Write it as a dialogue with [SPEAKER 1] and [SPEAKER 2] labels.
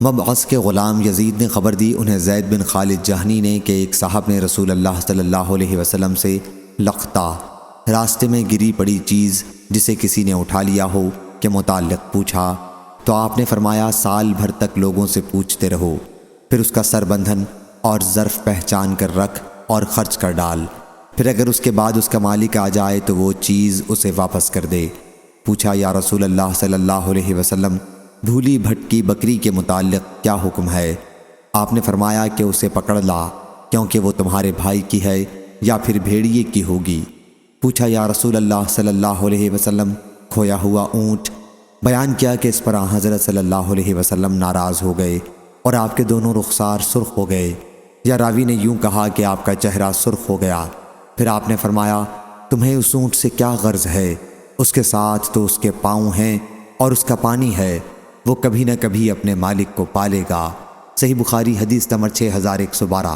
[SPEAKER 1] مبعث کے غلام یزید نے خبر دی انہیں زید بن خالد جہنی نے کہ ایک صاحب نے رسول اللہ صلی اللہ علیہ وسلم سے لقطہ راستے میں گری پڑی چیز جسے کسی نے اٹھا لیا ہو کے متعلق پوچھا تو آپ نے فرمایا سال بھر تک لوگوں سے پوچھتے رہو، پھر اس کا سر بندھن اور ظرف پہچان کر رکھ اور خرچ کر ڈال، پھر اگر اس کے بعد اس کا مالک آ جائے تو وہ چیز اسے واپس کر دے۔ پوچھا یا رسول اللہ صلی اللہ علیہ وسلم بھولی بھٹکی بکری کے متعلق کیا حکم ہے؟ آپ نے فرمایا کہ اسے پکڑ لا کیونکہ وہ تمہارے بھائی کی ہے یا پھر بھیڑیے کی ہوگی۔ پوچھا یا رسول اللہ صلی اللہ علیہ وسلم کھویا ہوا اونٹ؟ بیان کیا کہ اس پر حضرت صلی اللہ علیہ وسلم ناراض ہو گئے اور آپ کے دونوں رخسار سرخ ہو گئے، یا راوی نے یوں کہا کہ آپ کا چہرہ سرخ ہو گیا۔ پھر آپ نے فرمایا تمہیں اس اونٹ سے کیا غرض ہے؟ اس کے ساتھ تو اس کے پاؤں ہیں اور اس کا پانی ہے، وہ کبھی نہ کبھی اپنے مالک کو پالے گا۔ صحیح بخاری حدیث نمبر 6112۔